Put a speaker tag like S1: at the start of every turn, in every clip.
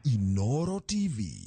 S1: Inooro TV.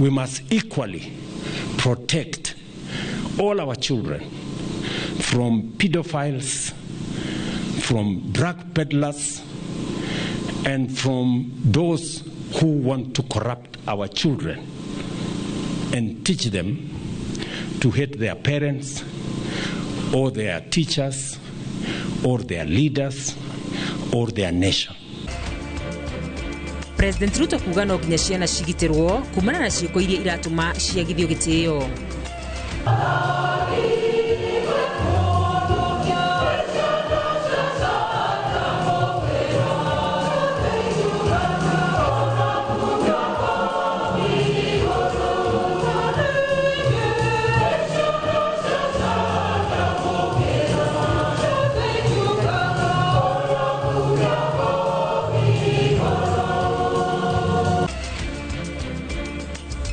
S2: We must equally protect all our children from pedophiles, from drug peddlers, and from those who want to corrupt our children and teach them to hate their parents or their teachers or their leaders or their nation.
S3: President Ruto kuga no nginya ciana cigitirwo kumana na ciiko iria iratuma ciagithio gitio.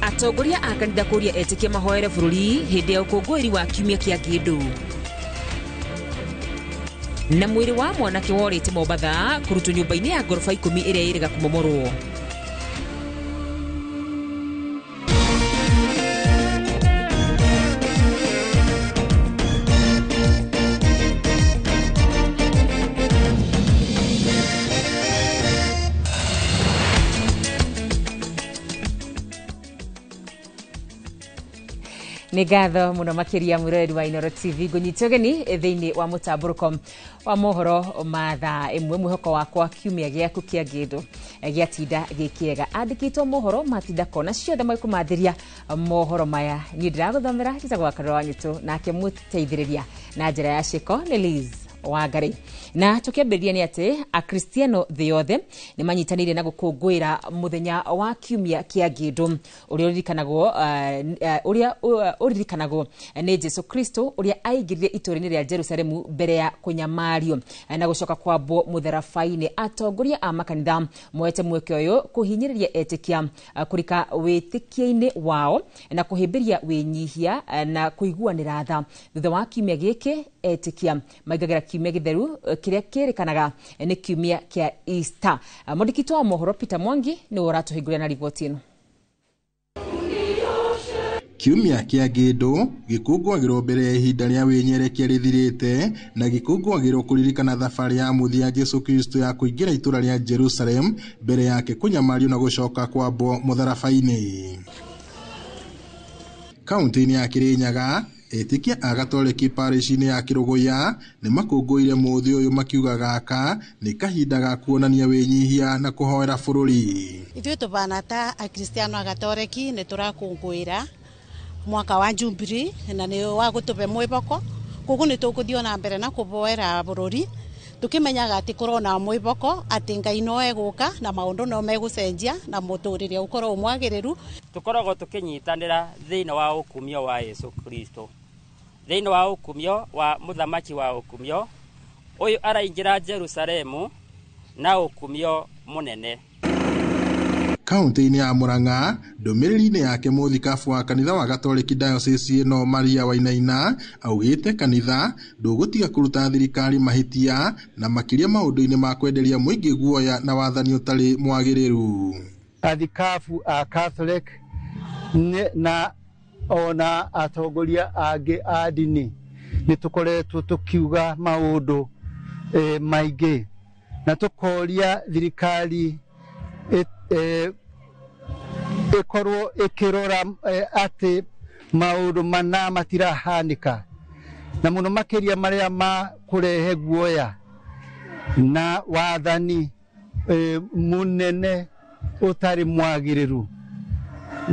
S3: Atongoria a kanitha kuria etikia mahoere bururi hindi ya ukungwiri wa kiumia kia Gindu. Na mwiri wa mwanake worite Mombatha kurutwo nyumba-ini ya ngorofa 10 iria iriga kumomorwo. Nigatho muno makiria mwirori wa Inooro TV gunyitogeni thiini wa mutamburuko wa mohoro matha imwe mwihoko wakwa kiumia giaku kia Gindu giatinda gikiega andikitwo mohoro matinda kona ciothe maikumathiria mohoro maya ni ndiraguthomera gicagwa karoro wanyitu nake muteithiriria na njira ya ciko ni Liz Wangari. Na tukiambĩrĩria nĩ atĩ akristiano thĩ yothe nĩ manyitanĩire na gũkũngũĩra mũthenya wa kiumia kĩa Gindu ũrĩa ũririkanagwo nĩ Jesu Kristo ũrĩa aingĩrire itũũra-inĩ rĩa Jerusalemu mbere ya kũnyamario na gũcoka kwambwo mũtharabai-inĩ. Atongoria a makanitha moete mweke ũyũ kũhinyĩrĩria etĩkia kũrika wĩtĩkia-inĩ wao na kũhĩmbĩria wĩnyihia na kũiguanĩra tha thutha wa kiumia gĩkĩ etĩkia maigagĩra kiumia gĩtheru kĩrĩa kĩrĩkanaga nĩ kiumia kĩa Easter. Mũndĩkitwo wa mohoro Peter Mwangi nĩ ũratũhingũrĩra na riboti ĩno.
S4: Kiumia kĩa Gindu gĩkũngũagĩrwo mbere ya ihinda rĩa wĩnyerekia rĩthirĩte na gĩkũngũagĩrwo kũririkana thabarĩ ya mũthia Jesu Kristo ya kũingĩra itũũra rĩa Jerusalem mbere yake kũnyamario na gũcoka kwambwo mũtharabai-inĩ. Kaunti-inĩ ya Kirinyaga etikia a Gatoleki parish-inĩ ya Kiruguya nĩ makũngũire mũthĩ ũyũ makiuga gaka nĩ kahinda ga kuonania wĩnyihia na kũhoera bũrũri.
S5: Ithuĩ tũbana ta akristiano a Gatoleki nĩ tũrakũngũĩra mwaka wa Jubilee na nĩ wa gũtũbe mwĩboko koguo nĩ tũgũthiĩ na mbere na kũboera bũrũri tukimenyaga atĩ korona mwĩboko atĩ Ngai no egũka na maũndũ no megũcenjia na mũtũrĩre ũkorwo mwagĩrĩru.
S6: Tukoragwo tukinyitanĩra thĩinĩ wa ũkumio wa Yesu Kristo, thĩinĩ wa ũkumio wa mũthamaki wa ũkumio ũyũ araingĩra Jerusalemu na ũkumio mũnene.
S4: Kaunti-inĩ ya Murang'a ndũmĩrĩri-inĩ yake mũthikabu wa kanitha wa Gatoleki diocese ĩno Maria Wainaina augĩte kanitha ndũgũtiga kũruta thirikari mahĩtia na makĩria maũndũ-inĩ ma kwenderia mũingĩ guoya na wathani ũtarĩ mwagĩrĩru.
S7: Athikabu a Catholic na ona atongoria angĩ a ndini nĩ tũkoretwo tũkiuga maũndũ maingĩ na tũkoria thirikari ikorwo ikirora ati maundu mana matirahanika na muno makiria maria ma kurehe guoya na wathani munene utari mwagiriru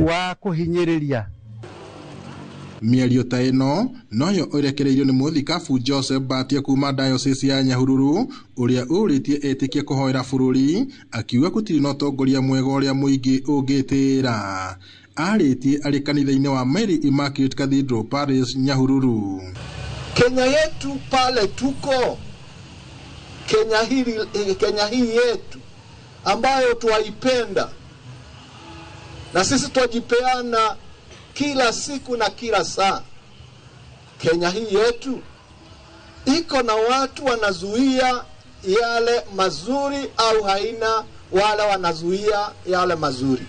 S7: wa kuhinyiriria.
S4: Mĩario ta ĩno noyo ĩrekereirio nĩ mũthikabu Joseph Mbatia kuma diocese ya Nyahururu ũrĩa ũrĩtie etĩkia kũhoera bũrũri, akiuga gũtirĩ na ũtongoria mwega ũrĩa mũingĩ ũngĩtĩĩra. Arĩtie arĩ kanitha-inĩ wa Mary Immaculate Cathedral Parish Nyahururu.
S1: Kenya yetu pale tuko, Kenya hii yetu ambayo tuwaipenda na sisi tujipeana kila siku na kila saa. Kenya hii yetu iko na watu wanazuia yale mazuri au haina wale wanazuia yale mazuri.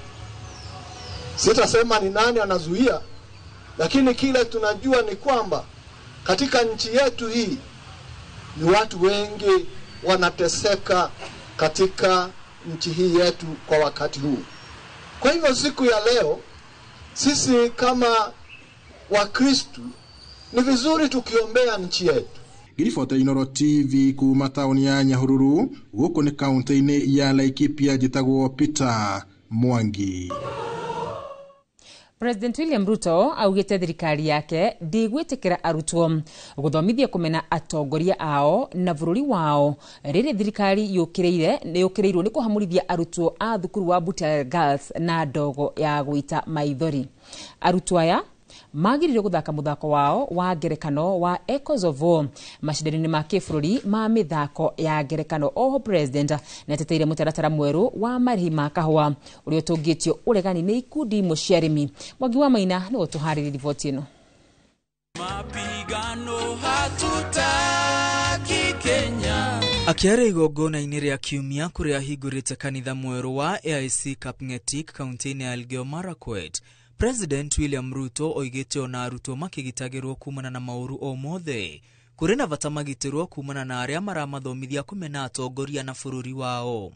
S1: Sitasema ni nani anazuia, lakini kile tunajua ni kwamba katika nchi yetu hii ni watu wengi wanateseka katika nchi hii yetu kwa wakati huu. Kwa hivyo siku ya leo sisi kama Wakristo ni vizuri tukiombea nchi yetu.
S4: Giribota Inooro TV kuma taoni ya Nyahururu, gũkũ nĩ kaunti-inĩ ya Laikipia, njĩtagwo Peter Mwangi.
S3: President William Ruto augite thirikari yake ndigwitikira arutwo guthomithia kumena atongoria ao na bururi wao riri thirikari yukireirwo ni kuhamurithia arutwo a thukuru wa Butere Girls na ndogo ya guita maithori. Arutwo aya magiririo guthaka muthako wao wa ngerekano wa Echoes of War mashindano-ini ma kĩbũrũri ma mĩthako ya ngerekano. Oho president neteteire mutaratara mweru wa marĩhi ma kahũa ũrĩa ũtũngĩtio ũregani nĩ ikundi imwe cia arĩmi. Mwangi wa Maina nĩ gũtũharĩria riboti ĩno.
S8: Mapigano hatutaki Kenya.
S9: Akiare igongona-inĩ rĩa kiumia kũrĩa ahingũrĩte kanitha mweru wa AIC Kapngetik kaunti-inĩ ya Elgeyo Marakwet, President William Ruto oigĩte ona arutwo makĩgitagĩrwo kumana na maũru o mothe, kũrĩ na bata magitĩrwo kumana na arĩa maramathomithia kumena atongoria na bũrũri wao.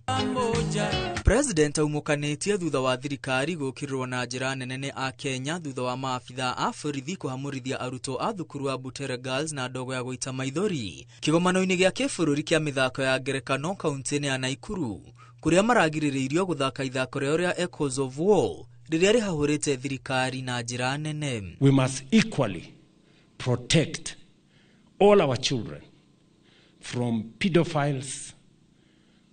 S9: President aumũkanĩtie thutha wa thirikari gũkĩrĩrwo na njĩra nene nĩ a Kenya thutha wa maabitha a borithi kũhamũrithia arutwo a thukuru wa Butere Girls na ndogo ya gũita maithori kĩgomano-inĩ gĩa kĩbũrũri kĩa mĩthako ya ngerekano kaunti-inĩ ya Naikuru, kũrĩa maragirĩrĩirio gũthaka ithako rĩao rĩa Echoes of War rĩrĩa rĩhahũrĩte thirikari na njĩra nene.
S2: We must equally protect all our children from pedophiles,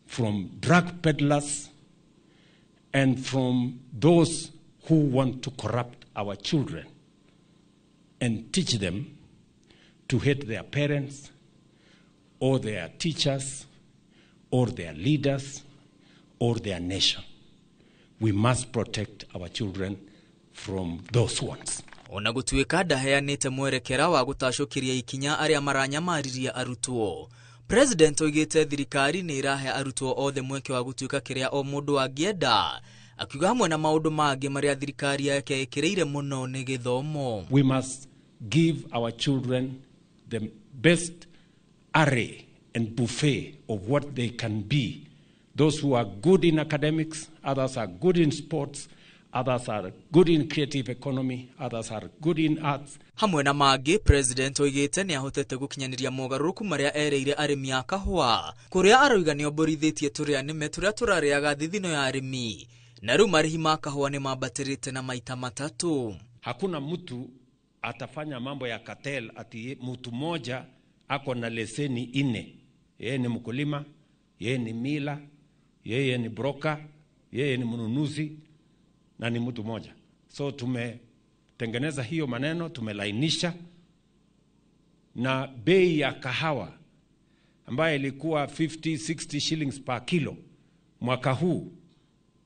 S2: from drug peddlers, and from those who want to corrupt our children and teach them to hate their parents or their teachers or their leaders or their nation. We must protect our children from those ones.
S9: Ona gũtuĩka ndaheanĩte mwerekera wa gũtacũkĩria ikinya arĩa maranyamariria arutwo, President oigĩte thirikari nĩ ĩrahe arutwo othe mweke wa gũtuĩka kĩrĩa o mũndũ angĩenda, akiuga hamwe na maũndũ mangĩ marĩa thirikari yake ĩkĩrĩire mũno nĩ gĩthomo.
S2: We must give our children the best array and buffet of what they can be. Those who are good in academics, others are good in sports, others are good in creative economy, others are good in arts.
S9: Hamwe na mangĩ, President oigĩte nĩ ahotete gũkinyanĩria mogarũrũku marĩa ereire arĩmi a kahũa, kũrĩa aroiga nĩ omborithĩtie tũrĩa nĩme tũrĩa tũrarĩaga thithino ya arĩmi, na rĩu marĩhi ma kahũa nĩ mambatĩrĩte na maita matatũ.
S2: Hakuna mtu atafanya mambo ya cartel ati mtu moja ako na leseni 4. Yeye ni mkulima, yeye ni mila, yeye ni broker, yeye ni mnunuzi na ni mtu moja. So tumetengeneza hiyo maneno, tumelainisha, na bei ya kahawa ambayo ilikuwa 50-60 shillings per kilo mwaka huu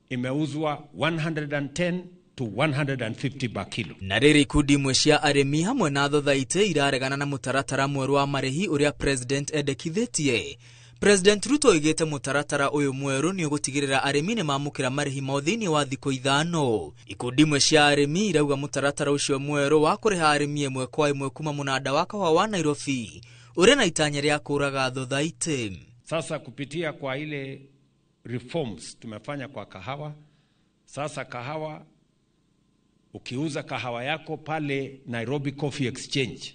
S2: imeuzwa 110 to 150 per kilo.
S9: Na rĩrĩ ikundi imwe cia arĩmi hamwe na thothaitĩ iraregana na mũtaratara mweru wa marĩhi ũrĩa President endekithĩtie. President Ruto oigĩte mũtaratara ũyũ mwerũ nĩ ũgũtigĩrĩra arĩmi nĩ mamũkĩra marĩhi mao thĩinĩ wa thikũ 5. Ikundi imwe cia arĩmi irauga mũtaratara ũcio mwerũ wa kũrĩha arĩmi ĩmwe kwa ĩmwe kuma mũnanda wa kahũa wa Nairobi ũrĩ na itanya rĩa kũraga thothaitĩ.
S2: Sasa kupitia kwa ile reforms tumefanya kwa kahawa, sasa kahawa ukiuza kahawa yako pale Nairobi Coffee Exchange,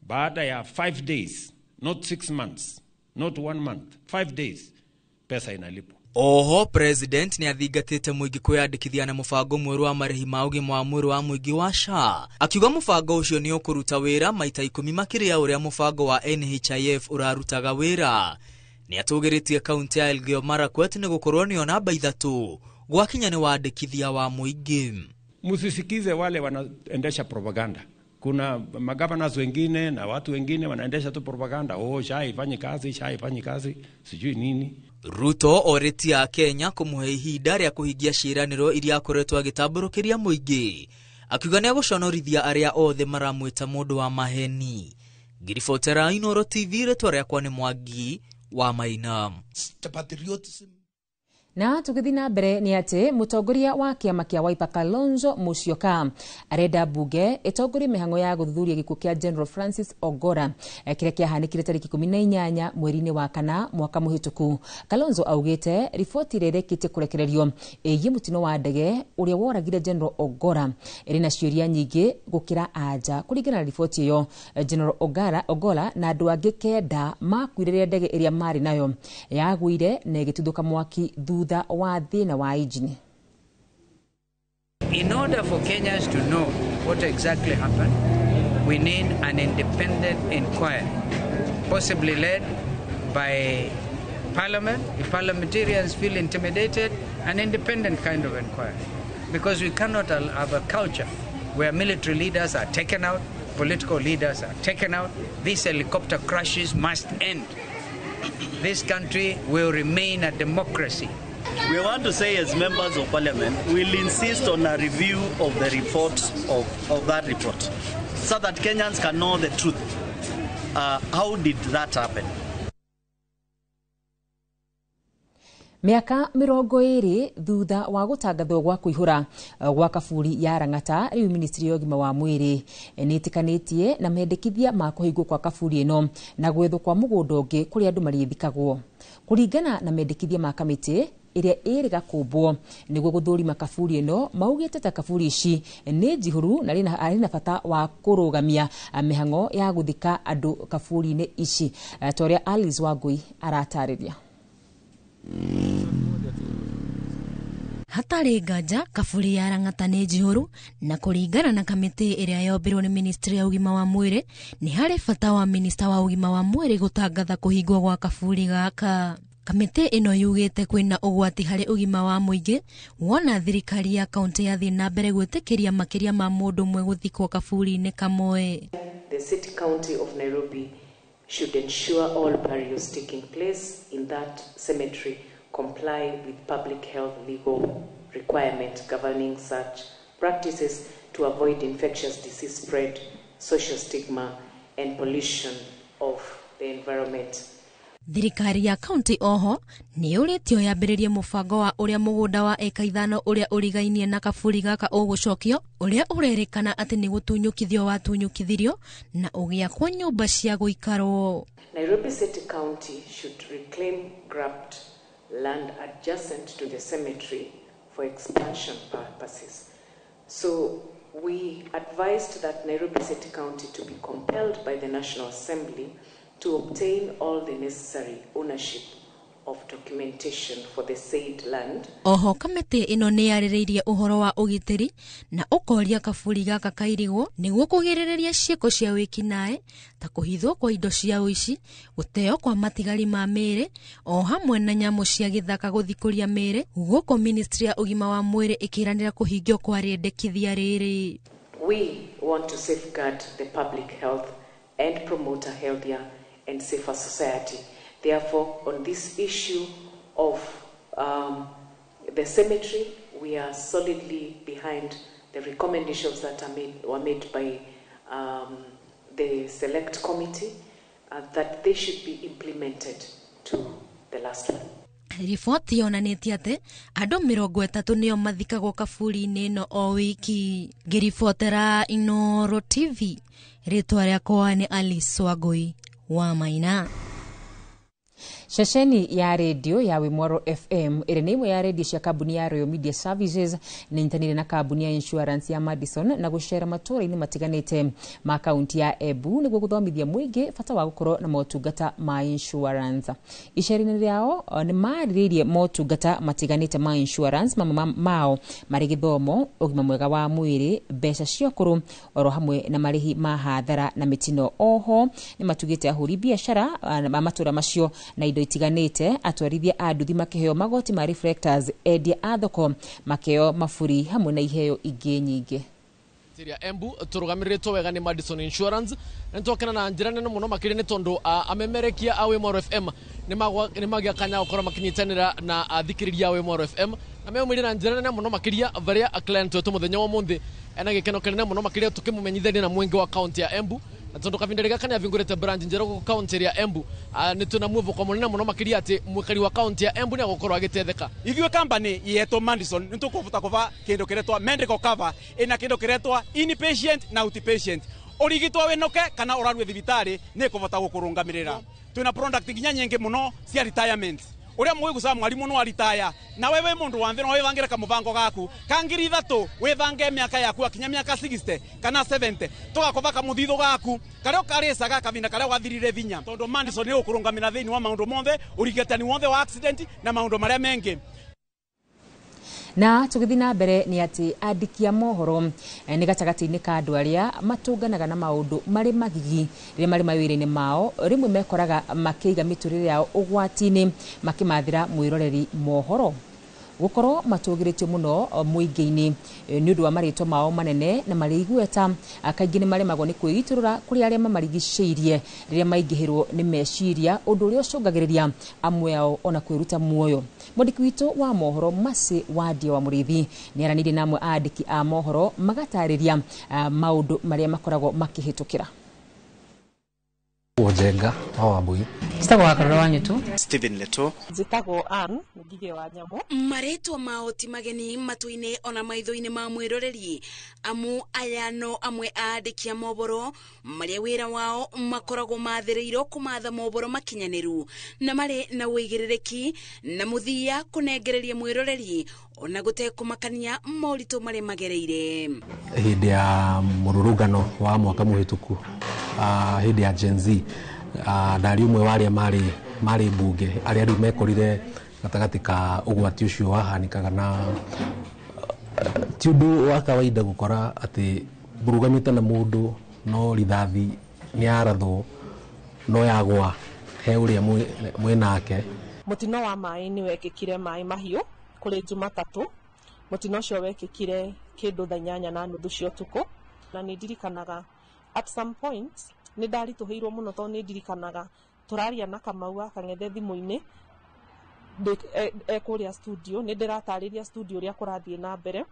S2: baada ya 5 days, not 6 months, not 1 month, 5 days, pesa inalipwa.
S9: Oho, president ni athingatite muingi kwiyandikithia na mubango mweru wa marihi ma ugima wa mwiri wa muingi wa SHA. Akiuga mubango ucio ni ukuruta wira maita 10 makiria uria mubango wa NHIF urarutaga wira. Ni atugiritie kaunti ya Elgeyo Marakwet ni gukorwo ni namba 3 gwakinya ni wandikithia wa muingi.
S2: Musisikize wale wanaendesha propaganda. Kuna magavana wengine na watu wengine wanaendesha tu propaganda. SHA haifanyi kazi, sijui nini.
S9: Ruto oretia Kenya kumuhe ihinda ria kuhingia ciiraniro iria akoretwo agitamburukiria muingi, akiuga ni aguconorithia aria othe maramwita mundu wa maheni. Ngiribotera Inooro TV retwa riakwa ni Mwangi wa Maina.
S3: Na tugithi na mbere ni ati mutongoria wa kiama kia Wiper Kalonzo Musyoka arenda bunge itongorie mihango ya guthuthuria gikuo kia General Francis Ogora kiria kiahanikire tariki 18 mweri-ini wa kana mwaka muhituku. Kalonzo augite riboti irerekite kurekererio egie mutino wa ndege uria woragire General Ogora iri na ciuria nyingi gukira anja. Kuringana na riboti iyo, General Ogora na andu angi 9 makwiririe ndege iria mari nayo yaguire na igituthuka mwaki thutha wa thina wa engine.
S8: In order for Kenyans to know what exactly happened, we need an independent inquiry, possibly led by Parliament. If parliamentarians feel intimidated, an independent kind of inquiry. Because we cannot have a culture where military leaders are taken out, political leaders are taken out. These helicopter crashes must end. This country will remain a democracy.
S10: We want to say, as members of parliament, we'll insist on a review of the report of that report, so that Kenyans can know the truth. How did that happen?
S3: Miaka 20 thutha wa gutangathwo gwa kuihura gwa kaburi ya Rang'ata, riu ministry ya ugima wa mwiri nitikanĩtie na mendekithia ma kuhingwo kwa kaburi ino na gwethwo kwa mugunda ungi kuri andu marithikagwo. Kuringana na mendekithia ma kamiti iria iriga kumbwo niguo guthurima kaburi ino, maugite ta kaburi ici ni njihuru na rina bata wa kurugamia mihango ya guthika andu kaburi-ini ici. Toria Alice Wangui aratariria.
S11: Hatari nganja kaburi ya Rang'ata ni njihuru, na kuringana na kamiti iria yombirwo ni ministry ya ugima wa mwiri ni hari bata wa minister wa ugima wa mwiri gutangatha kuhingwo gwa kaburi gaka. Kamiti ino yugite kwina ugwati hari ugima wa muingi wona thirikari ya kaunti ya thina mbere gwitikiria makiria ma mundu mwe guthikwo kaburi-ini kamwe.
S12: The city county of Nairobi should ensure all burials taking place in that cemetery comply with public health legal requirements governing such practices to avoid infectious disease spread, social stigma, and pollution of the environment.
S11: Thirikari ya kaunti oho ni uritio yambiririe mubango wa uria mugunda wa eka 5 uria urigainie na kaburi gaka ugucokio, uria urerikana ati ni gutunyukithio watunyukithirio na ugiakwo nyumba cia guikarwo.
S12: Nairobi City County should reclaim grabbed land adjacent to the cemetery for expansion purposes. So we advised that Nairobi City County to be compelled by the National Assembly to obtain all the necessary ownership of documentation for the said land.
S11: Oho kamiti ino ni yaririirie uhoro wa ugitiri na ukoria kaburi gaka kairigwo niguo kugiriria cieko cia wikinae ta kuhithwo kwa indo cia uici, guteo kwa matigari ma miri, o hamwe na nyamu cia githaka guthikuria miri, guko ministry ya ugima wa mwiri ikiranira kuhingio kwa riendekithia riri.
S12: We want to safeguard the public health and promote a healthier and safer society. Therefore, on this issue of the cemetery, we are solidly behind the recommendations that were made by the select committee that they should be implemented to the last one.
S11: Riboti yonanitie ati andu 30 nio mathikagwo kaburi-ini ino o wiki. Ngiribotera Inooro TV, ritwa riakwa ni Alice Wangui wa Maina.
S3: Shesheni ya redio ya Wimoro FM ĩrĩ nĩ imwe ya redio cia kambuni ya Royal Media Services nĩ nyitanĩire na kambuni ya insurance ya Madison na gũcera matũũra-inĩ matiganĩte ma kaunti ya Embu nĩguo gũthomithia mũingĩ bata wa gũkorwo na motungata ma insurance. Icera-inĩ rĩao nĩ marĩrĩirie motungata matiganĩte ma insurance mao marĩ gĩthomo, ũgima mwega wa mwĩrĩ, mbeca cia ũkũrũ, oro hamwe na marĩhi ma hathara na mĩtino. Oho nĩ matugĩte ahũri biacara ma matũũra macio na indo itiganĩte, atwarithia a nduthi makĩheo magoti ma reflectors, endia a thoko makĩheo maburi hamwe na iheo ingĩ nyingĩ.
S13: Embu turugamirĩtwo wega nĩ Madison Insurance nĩtwakena na njĩra nene mũno makĩria nĩ tondũ amemerekia a Wimoro FM nĩ magĩa kanya gũkorwo makinyitanĩra na athikĩrĩria a Wimoro FM na meumĩrĩra na njĩra nene mũno makĩria varia client wetu mũthenya wa mũthĩ ena gĩkeno kĩnene mũno makĩria tũkĩmũmenyithania na mwenge wa kaunti ya Embu na tondũ kavinda rĩga kana vingũrĩte branch njerũ gũkũ kaunti ya Embu nĩ tuna mwĩvoko mũnene mũno makĩria atĩ mwĩkari wa kaunti ya Embu nĩ agũkorwo agĩtetheka.
S14: Ithuĩ company yetu Madison nĩ tũkũvuta kuva kĩndũ kĩretwa medical cover ina kĩndũ kĩretwa inpatient na outpatient. Ũrigitwa wĩnoke kana ũrarue thibitarĩ nĩ kũvota gũkũrũngamĩrĩra. Twina product nginya nyingĩ mũno cia retirement. Uria mwe gusaba mwalimu no aritaya na wewe mundu wa nthino withangire kamuvango gaku kangiri 3 withange miaka yaku akinya miaka 60 kana 70 tugakova kamuthitho gaku kario karesaga kavinda karia wathirire vinya tondu Madison ni ukurungamira thini wa maundu monthe urigetani wothe wa accident na maundu maria mengi.
S3: Na tũgĩthiĩ na mbere nĩ atĩ andĩki a mohoro nĩ gatagatĩ-inĩ ka andũ arĩa matũnganaga na maũndũ marĩ magigi rĩrĩa marĩ mawĩra-inĩ mao, rĩmwe mekoraga makĩiga mĩtũrĩre yao ũgwati-inĩ makĩmathĩra mwĩroreri mohoro. Gũkorwo matũgĩrĩtio mũno mũingĩ-inĩ nĩ ũndũ wa marĩtwa mao manene na marĩ igweta, kaingĩ nĩ maremagwo nĩ kwĩitũrũra kũrĩ arĩa mamarigicĩirie rĩrĩa maingĩhĩrwo nĩ meciria, ũndũ ũrĩa ũcũngagĩrĩria amwe ao ona kwĩruta muoyo. Mwandĩki witũ wa mohoro Mercy Wandia wa Mũrĩithi nĩ aranĩirie na amwe a andĩki a mohoro magatarĩria maũndũ marĩa makoragwo makĩhĩtũkĩra.
S15: Ojenga wa Wambui.
S3: Sitagwo wakarora wanyu tu.
S15: Stephen Leto.
S16: Zitagwo Ann Ngige wa Nyamo.
S17: Maretwa mao ti mageni matu-inĩ ona maitho-inĩ ma mwĩroreri amu aya no amwe a andĩki a mohoro marĩa wĩra wao makoragwo mathĩrĩirwo kũmatha mohoro makinyanĩru na marĩ na wĩigĩrĩrĩki na mũthia kũnengereria mwĩroreri ona gũtekũmakania moritũ marĩa magereire.
S15: Hĩndĩ ya mũrũrũngano wa mwaka mũhĩtũku hĩndĩ ya Gen Z ndari umwe wa arĩa marĩ mbunge arĩa rĩu mekorire gatagatĩ ka ũgwati ũcio wahanĩkaga na ti ũndũ wa kawaida gũkora atĩ mũrũgamĩte na mũndũ no rithathi nĩ arathwo no yagwa he ũrĩa mwĩnake.
S16: Mũtino wa maĩ nĩ wekĩkire maĩ mahiũ kũrĩ Jumatatũ. Mũtino ũcio wekĩkire kĩndũ thaa 8:30 cia ũtukũ na nĩ ndirikanaga at some point nĩ ndaritũhĩirwo mũno tondũ nĩ ndirikanaga tũraria na Kamau akang'ethe thimũ-inĩ kũrĩa studio, nĩ ndĩratarĩria studio ũrĩa kũrathiĩ na mbere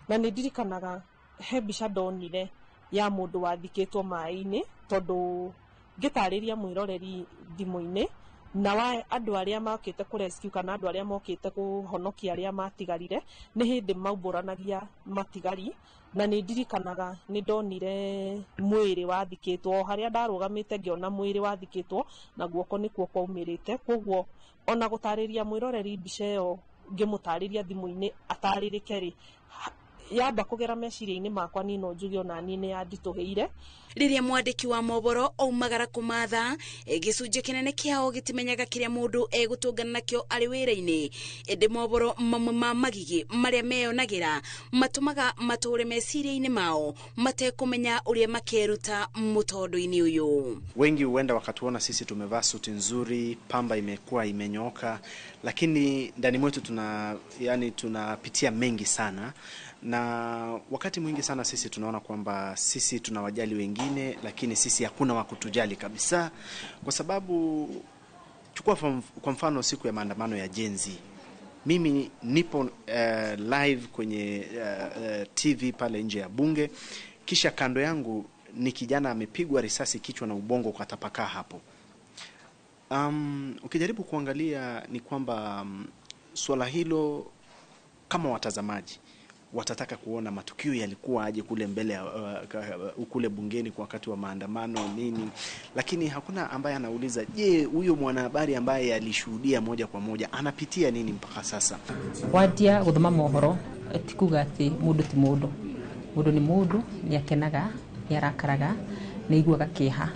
S16: na nĩ ndirikanaga he mbica ndonire ya mũndũ wathikĩtwo maĩ-inĩ tondũ ngĩtarĩria mwĩroreri thimũ-inĩ na wa andũ arĩa mokĩte kũ rescue kana andũ arĩa mokĩte kũhonokia arĩa matigarire nĩ hĩndĩ maumbũranagia matigari na nĩ ndirikanaga nĩ ndonire mwĩrĩ wathikĩtwo harĩa ndarũgamĩte ngĩona mwĩrĩ wathikĩtwo na guoko nĩkuo kwaumĩrĩte, koguo ona gũtarĩria mwĩroreri mbica ĩyo ngĩmũtarĩria thimũ-inĩ atarĩrĩke rĩ yamba kũgera meciria-inĩ makwa nino njuge ona niĩ nĩ yanditũhĩire.
S17: Rĩrĩa mwandĩki wa mohoro aumagara kũmatha gĩcunjĩ kĩnene kĩao gĩtimenyaga kĩrĩa mũndũ egũtũngana nakĩo arĩ wĩra-inĩ, ĩndĩ mohoro mamwe ma magigi marĩa meyonagĩra matũmaga matũre meciria-inĩ mao matekũmenya ũrĩa makeruta mũtondo-inĩ ũyũ.
S15: Wengi huenda wakatuona sisi tumevaa suti nzuri, pamba imekuwa imenyoka, lakini ndani mwetu tunapitia mengi sana. Na wakati mwingi sana sisi tunaona kwamba sisi tunawajali wengine, lakini sisi hakuna wa kutujali kabisa. Kwa sababu chukua kwa mfano siku ya maandamano ya Gen Z, mimi nipo live kwenye TV pale nje ya bunge, kisha kando yangu ni kijana amepigwa risasi kichwa na ubongo ukatapakaa hapo. Ukijaribu kuangalia ni kwamba swala hilo kama watazamaji watataka kuona matukio yalikuwa aje kule mbele kule bungeni kwa wakati wa maandamano nini, lakini hakuna ambaye anauliza, je, huyo mwanahabari ambaye alishuhudia moja kwa moja anapitia nini mpaka sasa?
S18: Wadia guthoma mohoro tikuga ati mundu ti mundu, mundu ni mundu, ni akenaga, ni arakaraga, ni iguaga kiha.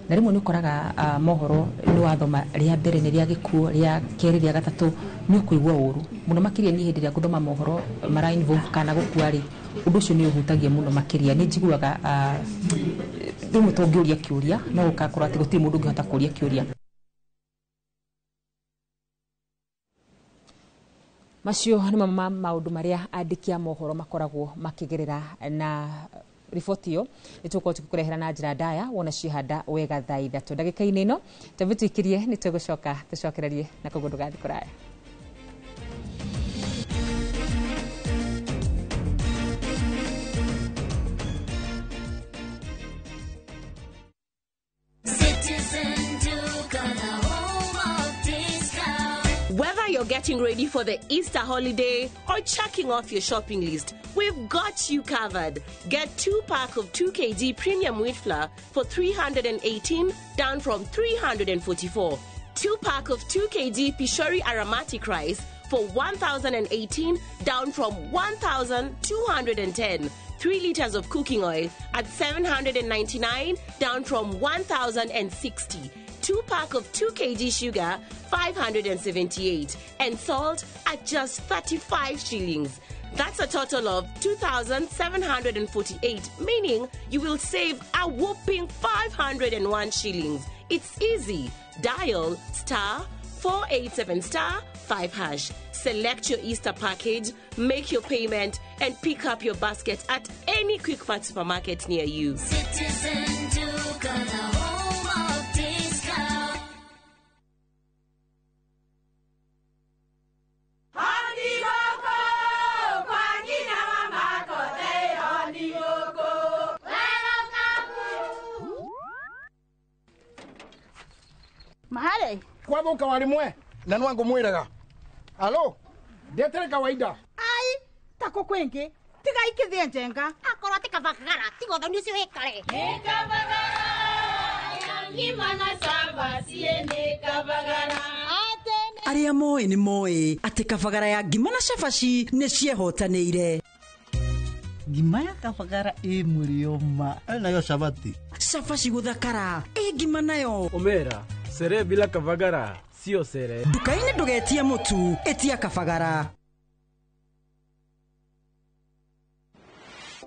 S18: Na rimwe ni ukoraga mohoro ni wathoma ria mbere ni ria gikuo, ria keri, ria gatatu ni ukuigua uru muno makiria. Ni hindi ria guthoma mohoro mara involve kana gukua ri undu ucio ni uhutagia muno makiria. Ni njiguaga rimwe tongiuria kiuria no ukakorwo ati gutiri mundu ungihota kuria kiuria. Macio ni maundu maria andiki a mohoro makoragwo makigerera, na riboti yo nituko tukurehera na njira ndaya wona cihanda wega thaa 3 ndagika-ini ino tubituikirie ni tugucoka tucokererie na koguo ndugathi kuraya.
S19: Whether you're getting ready for the Easter holiday or checking off your shopping list, we've got you covered. Get 2-pack of 2 kg premium wheat flour for 318, down from 344. 2-pack of 2 kg Pishori aromatic rice for 1,018, down from 1,210. 3 liters of cooking oil at 799, down from 1,060. 2-pack of 2 kg sugar, 578, and salt at just 35 shillings. That's a total of 2,748, meaning you will save a whopping 501 shillings. It's easy. Dial *487*5#. Select your Easter package, make your payment, and pick up your basket at any Quick Mart supermarket near you.
S20: Citizen Duke, the home of discount.
S21: Mahale kwa boka walimwe na nwangu mwiraga. Alo, ndetere kawaida.
S22: Ai, tako kwenke tiga ikithie njenga akorwo tikavagara tigotho nicio hikare nikavagara ngima na samba siene kavagara.
S23: Aria moe ni moe ati kavagara ya ngima na cabaci ni ciehotanĩire.
S24: Ngima ya kavagara mulioma nayo sabati
S23: cabaci guthakara ngima nayo
S25: omera sere bila kavagara sio sere.
S23: Nduka-inĩ ndũgetie mũtu etia kavagara.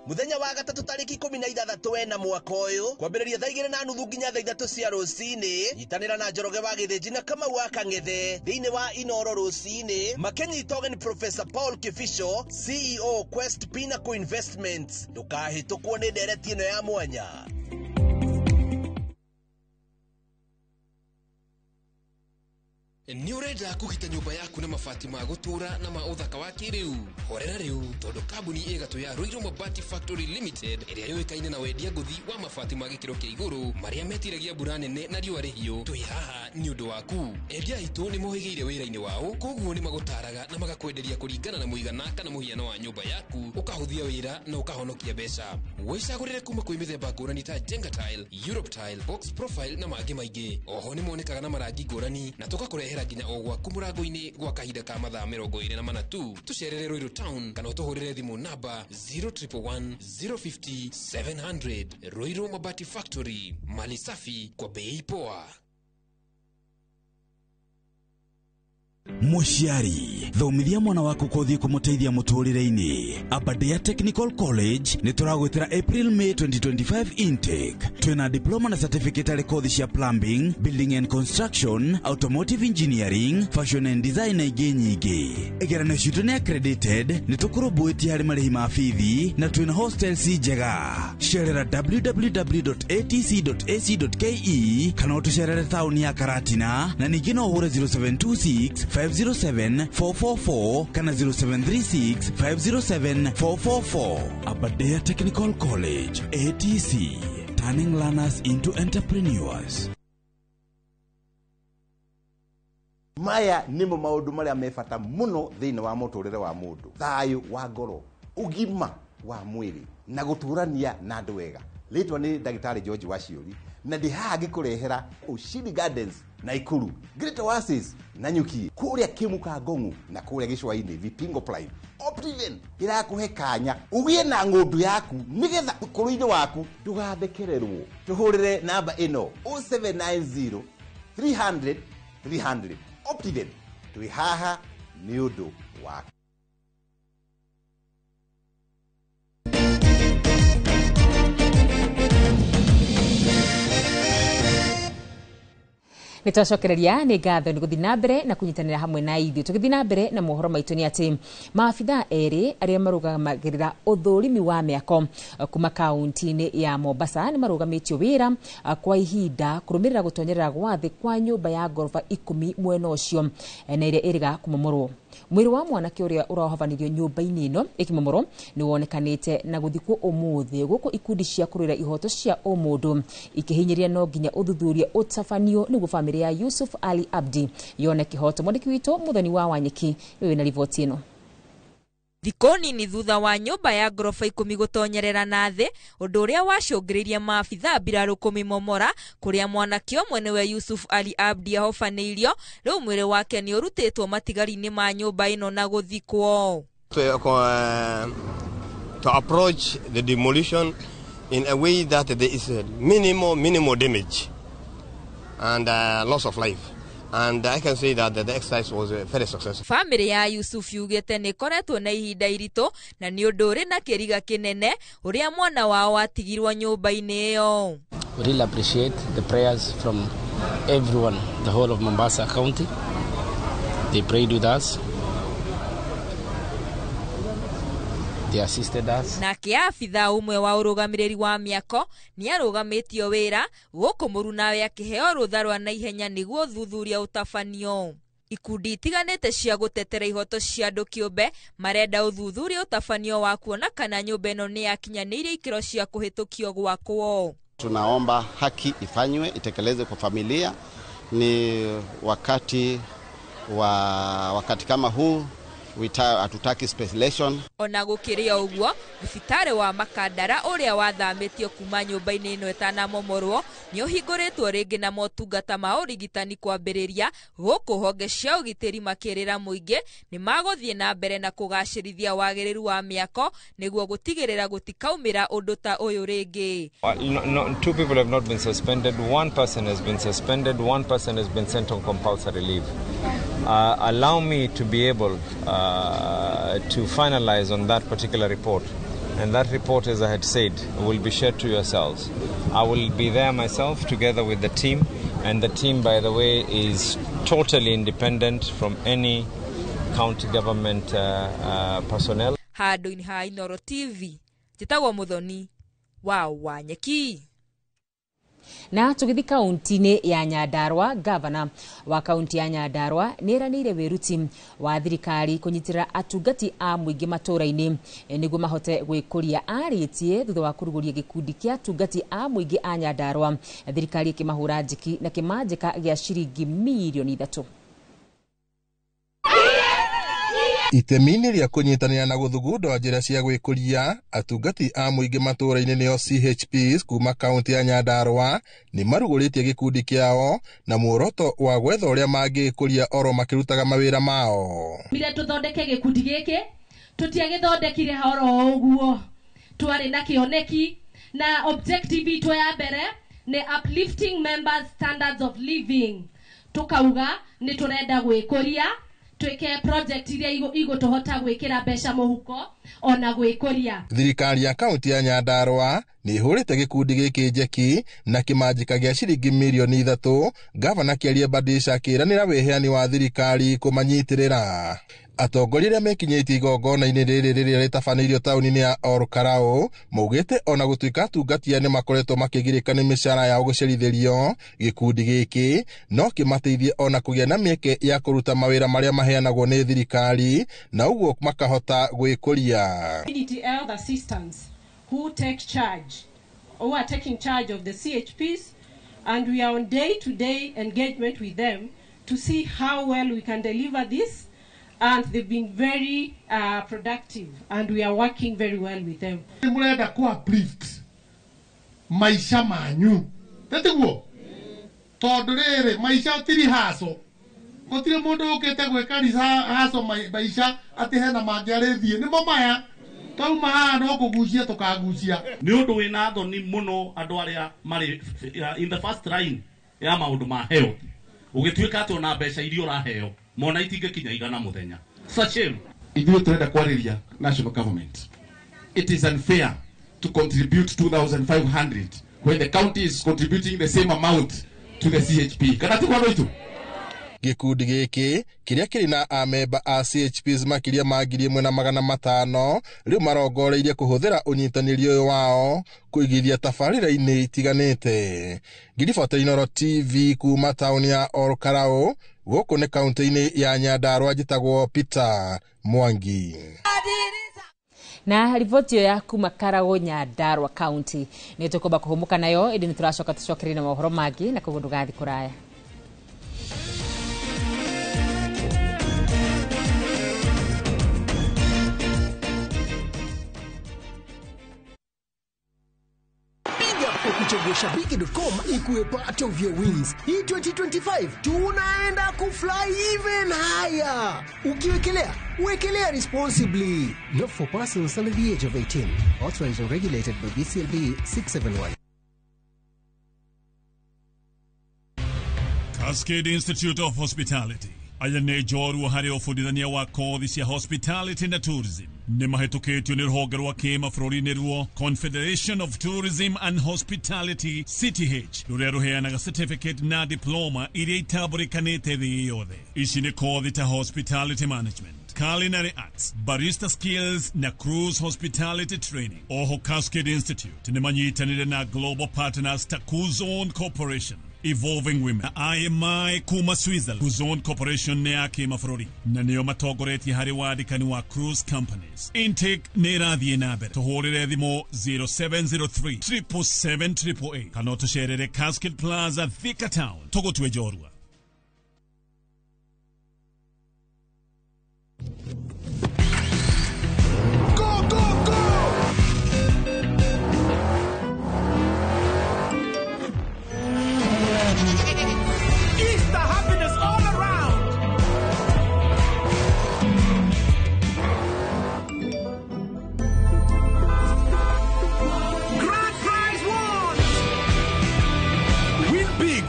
S26: Muthenya wa gatatu tariki 16 na mwaka uyu kwambiriria thaa 2:30 nginya thaa 3 cia rucini. Nyitanira na Njoroge wa Githĩnji na Kamau wa Kang'ethe thiini wa Inoro rucini. Makenyita ũgeni Professor Paul Kifisho, CEO Quest Pinnacle Investments. Ndũkahĩtũkwo nĩ ndereti ĩno ya mwanya.
S27: Ni urenda kugita nyumba yaku na mabati ma gutura na ma uthaka wa kiriu. Horera riu tondu kambuni igatu ya Ruiru Mabati Factory Limited iria yoikaine na wendia nguthi wa mabati ma gikiro kia iguru maria metiragia mbura nene na riũa rĩhiũ. Twi haha ni undu waku. Endia itu ni mohigeire wira-ini wao, koguo ni magutaraga na magakwenderia kuringana na muigana kana muhiano wa nyumba yaku, ukahuthia wira na ukahonokia mbeca. Wicagurire kuma kwi mithemba ngũrani ta Jenga Tile, Europe Tile, Box Profile na mangĩ maingĩ. Oho ni monekaga na marangi ngũrani na tugakurehera nginya o gwaku mũrango-inĩ gwa kahinda ka mathaa 24 tu. Tucerere Ruiru Town kana utuhurire thimu namba 0111 050 700. Ruiru Mabati Factory, mali safi kwa bei poa.
S28: Muciari, thomithia mwana waku kothi kumuteithia muturire-ini. Aberdare Technical College ni turagwitira April May 2025 intake. Twina diploma na certificate ari kothi cia plumbing, building and construction, automotive engineering, fashion and design na ingĩ nyingĩ. Igeranio citu ni accredited, ni tukurumbuitie hari marihi ma bithi na twina hostels njega. Cerera www.atc.ac.ke kana utucerere tauni ya Karatina na ningĩ no uhure 0726 507 444 kana 0736 507 444. Aberdare Technical College, ATC, turning learners into entrepreneurs.
S29: Maya nimo maundu maria mebata muno thiini wa muturire wa mundu. Thayu wa ngoro,
S1: ugima wa mwili na guturania na andu wega. Litwa ni Dagitari George Waciuri na ndi haha gikurehera Ushindi Gardens na Ikuru, Great Oasis na Nyuki, kuria Kimuka Ngongu na kuria Gicwaini Vipingo Prime. Optiven irakuhe kanya ugie na ngundu yaku nigetha ukuru-ini waku ndugathekererwo. Tuhurire namba ino 0790 300 300. Optiven twi haha ni undu waku.
S3: Nitwacokereria nĩ ngatho nĩ gũthiĩ na mbere na kunyitanĩra hamwe na ithuĩ. Tũgĩthiĩ na mbere na mohoro maitũ nĩ atĩ maabithaa erĩ arĩa marũgamagĩrĩra ũthũrimi wa mĩako kuma kaunti-inĩ ya Mombasa nĩ marũgamĩtio wĩra kwa ihinda kũrũmĩrĩra gũtonyerera gwa thĩ kwa nyũmba ya ngoroba 10 mwena ũcio na ĩrĩa ĩrĩga kũmomorwo. Mwĩrĩ wa mwanake ũrĩa ũrahobanĩrio nyũmba-inĩ ĩno ĩkĩmomorwo nĩ wonekanĩte na gũthikwo ũmũthĩ gũkũ ikundi cia kũrũĩra ihoto cia ũmũndũ ikĩhinyĩria no nginya ũthuthuria ũtabanio nĩguo bamĩrĩ ya Yusuf Ali Abdi yone kĩhoto. Mwandĩki witũ Muthoni wa Wanyeki wĩ na riboti ĩno.
S2: Thikũ nini thutha wa nyũmba ya ngoroba 10 gũtonyerera na thĩ, ũndũ ũrĩa wacũngĩrĩirie maabithaa mbirarũ kũmĩmomora, kũrĩa mwanake ũmwe nĩwe Yusuf Ali Abdi ahobanĩirio, rĩu mwĩrĩ wake nĩ ũrutĩtwo matigari-inĩ ma nyũmba ĩno na gũthikwo.
S4: To approach the demolition in a way that there is a minimal damage and loss of life. And I can say that the exercise was very successful.
S2: Family ya Yusuf yugete nĩ koretwo na ihinda iritũ na nĩ ũndũ ũrĩ na kĩriga kĩnene ũrĩa mwana wao atigirwo nyũmba-inĩ ĩyo.
S5: We really appreciate the prayers from everyone, the whole of Mombasa County. They prayed with us. They assisted us.
S2: Nake abithaa umwe wa ũrũgamĩrĩri wa mĩako nĩ arũgamĩtio wĩra gũkũ mũrunawe akĩheo rũtha rwa naihenya nĩguo thuthuria ũtabanio. Ikundi itiganĩte cia gũtetera ihoto cia andũ kĩũmbe marenda ũthuthuria ũtabanio wa kuona kana nyũmba ĩno nĩ yakinyanĩirie ikĩro cia kũhĩtũkio gwakwo.
S6: Tunaomba haki ifanywe, itekelezwe kwa familia. Ni wakati kama huu hatutaki speculation.
S2: Ona gũkĩrĩ ũguo, thibitarĩ wa Makandara ũrĩa wathamĩtio kuma nyũmba-inĩ ĩno ĩtanamomorwo nĩ ũhingũrĩtwo rĩngĩ na motungata ma ũrigitani kwambĩrĩria, gũkũ honge cia ũgitĩri makĩrĩra mũingĩ nĩ magũthiĩ na mbere na kũgacĩrithia wagĩrĩru wa mĩako nĩguo gũtigĩrĩra gũtikaumĩra ũndũ ta ũyũ rĩngĩ.
S7: Two people have not been suspended. One person has been suspended. One person has been sent on compulsory leave. Allow me to be able to finalize on that particular report. And that report, as I had said, will be shared to yourselves. I will be there myself together with the team. And the team, by the way, is totally independent from any county government personnel.
S2: Handũ-inĩ ha Inooro TV, njĩtagwo Muthoni wa Wanyeki.
S3: Na tũgĩthi kaunti-inĩ ya Nyandarua, gavana wa kaunti ya Nyandarua nĩeranĩire wĩruti wa thirikari kũnyitĩrĩra atungati a mũingĩ matũũra-inĩ nĩguo mahote gwĩkũria. Arĩtie thutha wa kũrugũria gĩkundi kĩa atungati a mũingĩ a Nyandarua, thirikari ĩkĩmahũra njeki na kĩmanjĩka gĩa ciringi mirioni 3.
S8: Itemi-inĩ rĩa kũnyitanĩra na gũthugunda njĩra cia gwĩkũria, atungati a mũingĩ matũũra-inĩ nĩo CHPs kuma kaunti ya Nyandarua nĩ marugũrĩtie gĩkundi kĩao na muoroto wa gwetha ũrĩa mangĩkũria oro makĩrutaga mawĩra mao.
S9: Mire tũthondeke gĩkundi gĩkĩ, tũtiagĩthondekire horo ũguo. Twarĩ na kĩoneki na objective itũ ya mbere nĩ uplifting members standards of living. Tukauga nĩ tũrenda gwĩkũria tweke project iria igũtũhota gwĩkĩra mbeca mũhuko ona gwĩkũria. Thirikari
S8: ya kaunti ya Nyandarua nĩ ihũrĩte gĩkundi gĩkĩ njeki na kĩmanjĩka gĩa ciringi mirioni 3, gavana Kĩaria Badisha akĩranĩra wĩheani wa thirikari kũmanyitĩrĩra. Atongoria arĩa mekinyĩtie igongona-inĩ rĩrĩ rĩrĩa rĩtabanĩirio taũni-inĩ ya Olkarau maugĩte ona gũtuĩka atungatia nĩ makoretwo makĩgirĩka nĩ mĩcara yao gũcerithĩrio, gĩkundi gĩkĩ no kĩmateithie ona kũgĩa na mĩeke ya kũruta mawĩra marĩa maheanagwo nĩ thirikari na ũguo makahota gwĩkũria.
S9: Community health assistants who are taking charge of the CHPs, and we are on day-to-day engagement with them to see how well we can deliver this
S10: and they've been very productive, and we are working very well with them.
S11: Murenda ku uplift maisha manyu tetiguo tondu riri maisha tiri haso gutire mundu ukite gwikarica haso maisha ati hena mangiarithie nimo maya tauma haha no kugucia tukagucia
S12: ni undu wina thoni muno andu aria mari in the first line ya maundu ma health ugituika ati ona mbeca irio uraheo mona itingikinya igana muthenya sachem
S11: ithuĩ turenda kwariria national government. It is unfair to contribute 2,500 when the county is contributing the same amount to the CHP. Kana ti kwano itu
S8: gikundi giki kiria kiri na amemba a CHPs makiria ma 1,500 riu marongoreirie kuhuthira unyitaniri uyu wao kuigithia tabarĩra-inĩ itiganĩte. Ngiriboti Inooro TV kuma tauni ya Olkarau guku ni kaunti-inĩ ya Nyandarua njitagwo Peter Mwangi.
S3: Na riboti ya kuma Karagũ Nyandarua County ni tukumba kuhumuka nayo indi nituracoka tucokerie na mohoro mangi na koguo ndugathi kuraya.
S13: Kuchagua shabiki.com ikuwe part of your wins. Hii 2025 tunaenda kufly even higher. Ukiwekelea, wekelea responsibly. Not for persons under the age of 18. Authorized and regulated by BCLB 671.
S14: Cascade Institute of Hospitality. Ayane joru hari ofudithania wa kothi cia hospitality na tourism. Ni mahetũkĩtio nĩ rũhonge rwa kĩmabũrũri nĩruo Confederation of Tourism and Hospitality CTH rũrĩa rũheanaga certificate na diploma iria itambũrĩkanĩte thĩ yothe. Ici nĩ kothi ta hospitality management, culinary arts, barista skills na cruise hospitality training. Oho Cascade Institute nĩ manyitanĩire na global partners ta Kuzone Corporation, Evolving Women, IMI kuma Switzerland. Kuzone Corporation ne yake mafurori na niyo matongoretie hari wadikani wa cruise companies. Intake ne radhi na mbere tuhorere thimo 0703 777 kana tusherere Cascade Plaza Thika Town tugotwe jorua.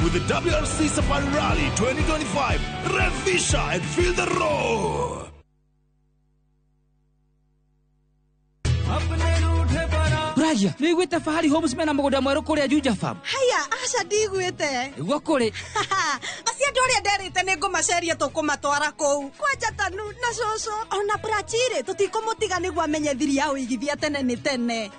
S15: The WRC Safari Rally 2025. Revisha and feel the roar.
S16: Raja, ni gwita Fahari Homes mena mugoda mweru kuria Juja Farm.
S22: Haya, aca ndigwite.
S16: Igwa kuri.
S22: Basi andu aria nderite ni ngumaceria tukumatwara kou. Kwanja tanu na coco. Ona brachire tutikumutiga niguo amenyethiri ya uigithia tene ni tene.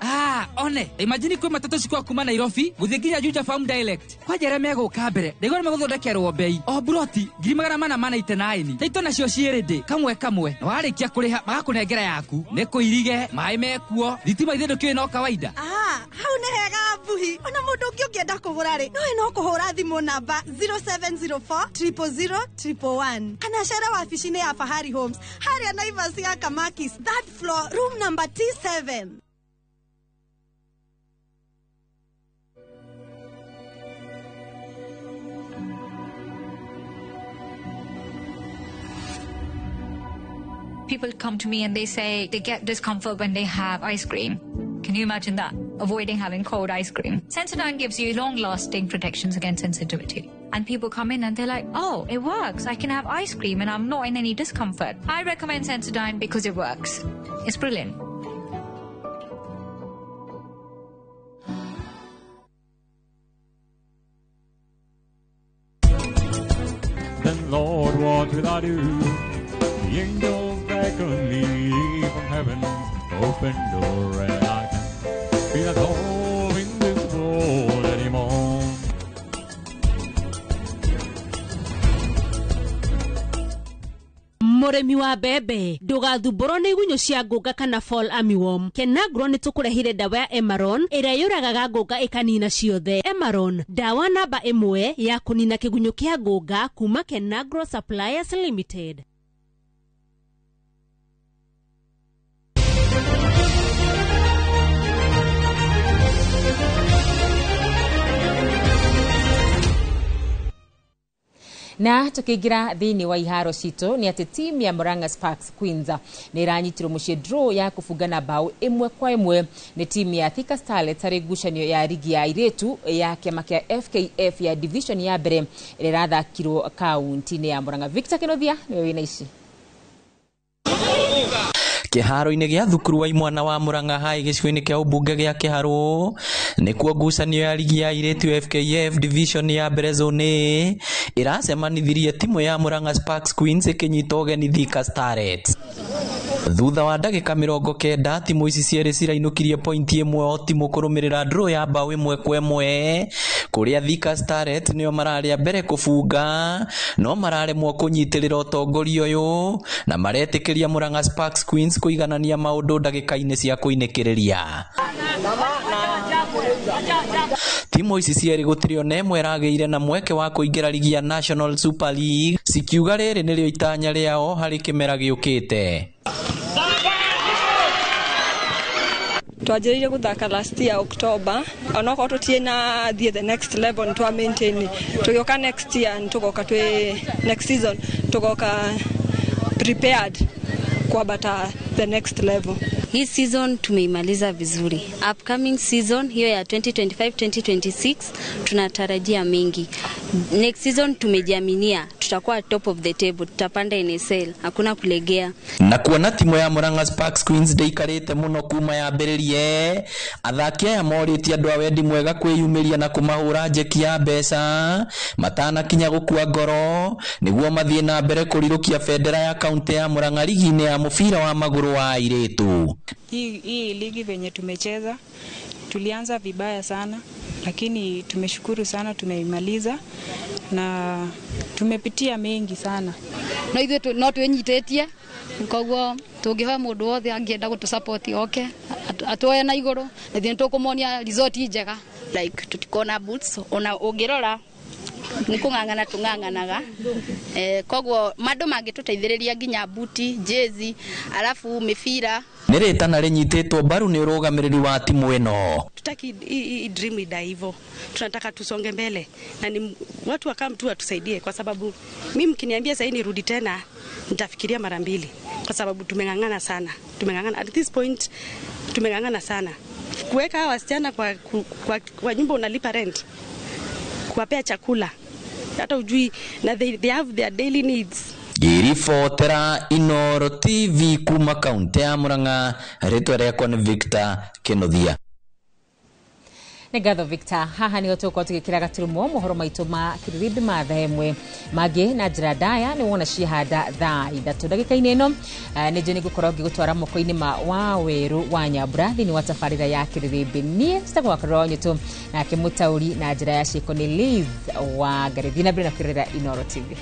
S16: One. Imagine kwi matatu cikwa kuma Nairobi guthie nginya Juja Farm direct. Kwajere meguka mbere. Ndigwa meguthondekerwo bei. O broti 489. Taito nacio ciirinde kamwe kamwe. Na warikia kuriha magakunengera yaku. Ni kuirige, mai mekuo. Thitima ithindu kiwi no kawaida.
S22: Hau ni hega buhi. Ona mundu ungi ungienda kugura ri. No kuhura thimu namba 0704 000 111. Kana cera wabici-inĩ ya Fahari Homes. Haria Naivas ya Kamakis, third floor, room number T7.
S17: People come to me and they say they get discomfort when they have ice cream. Can you imagine that? Avoiding having cold ice cream. Sensodyne gives you long-lasting protections against sensitivity. And people come in and they're like, oh, it works. I can have ice cream and I'm not in any discomfort. I recommend Sensodyne because it works. It's brilliant.
S29: Then Lord, what will I do? The angels beckon me from heaven, open door, and I can feel at home in this world anymore.
S22: Muremi wa bebe ndugathumbũrwo nĩ igunyũ cia ngũnga kana fall armyworm. Kenagro nĩ tũkũrehire dawa ya Emaron ĩrĩa yũragaga ngũnga ĩkanina ciothe. Emaron, dawa namba 1 ya kũnina kĩgunyũ kĩa ngũnga kuma Kenagro Suppliers Limited.
S3: Na tukigira thini wa iharo cito ni ati timu ya Murang'a Sparks Queens ni iranyitirwo mucie draw ya kufungana bao 1-1 ni timu ya Thika Starlets hari ngucanio ya ligi ya airetu ya kiama kia FKF ya division ya mbere ire rathakirwo kaunti-ini ya Murang'a. Victor Kenothia niwe wina ici.
S18: Kiharo-ini gia thukuru wa imwana wa Murang'a High gicigo-ini kia ubunge gia Kiharo nikuo ngucanio ya ligi ya airetu FKF division ya mbere zone iracemanithirie timu ya Murang'a Sparks Queens ikinyita ugeni Thika Starlets. Thutha wa ndagika 90 timu ici ciere cirainukirie pointi imwe o timu kurumirira draw ya bao 1-1 kuria Thika Starlets nio mararia mbere kufunga no mararemwo kunyitirira utongoria uyu na maretikiria Murang'a Sparks Queens kuiganania maundu ndagika-ini cia kuinekiriria. Timu ici cieri gutiri ona imwe rageire na mweke wa kuingira ligi ya National Super League cikiuga riri nirio itanya riao hari kimera giukite.
S19: Twajiriire guthaka last year October onoko tutie na the next level to maintain tugoka next year tugoka next season tugoka prepared kwa bata the next level.
S20: Hii season tumeimaliza vizuri. Upcoming season hiyo ya 2025-2026 tunatarajia mengi. Next season tumejiaminia tutakuwa top of the table, tutapanda NSL, hakuna kulegea.
S18: Na kuona timu ya Murang'a Sparks Queens ndeikarite muno kuma yambiririe athakia ya moriti andu a wendi mwega kwiyumiria na kumahura njeki ya mbeca matana kinya gukua ngoro niguo mathie na mbere kurirukia bendera ya kaunti ya Murang'a ligi-ini ya mubira wa maguru wa airetu.
S19: Hii ligi venye tumecheza tulianza vibaya sana, lakini tumeshukuru sana tumeimaliza na tumepitia mengi sana.
S20: No ithuĩ no twĩnyitĩtie koguo tũngĩhoya mũndũ wothe angĩenda gũtũsupport oke atuoye na igũrũ na ithuĩ tũkũmonia resort njega like tutikona boots ona ũngĩrora ni kung'ang'ana tung'ang'anaga koguo maandũ mangĩtũteithĩrĩria nginya buti jezi alafu mĩbira
S18: niritana rinyititwo mbaru ni urugamiriri wa timu ino.
S21: Tutaki dream ida hivyo, tunataka tusonge mbele na ni watu wakam tu watusaidie, kwa sababu mimi mkiniambia sasa nirudi tena nitafikiria mara mbili, kwa sababu tumeng'ang'ana sana, tumeng'ang'ana at this point, tumeng'ang'ana sana kuweka wasichana kwa nyumba unalipa rent, kuwapea chakula hata ujui na they have their daily needs.
S18: Girifotera Inoro TV kuma kaunti ya Murang'a, ritwa riakwa ni Victor Kenothia.
S3: Negatho Victor, haha ni otuko tukikira gaturumo mohoro maitu ma kiriribi matha emwe magi na njira ndaya ni wona cihanda thaa 3 ndagika-ini ino ni je ni gukorwo ngigutwara moko-ini ma wa weru wa Nyambura thini wa tafarira ya kiriribi nie citagwo Karonyo tu na kimutauri na njira ya ciiko ni Liz wa Garethina Brina kirira Inoro TV.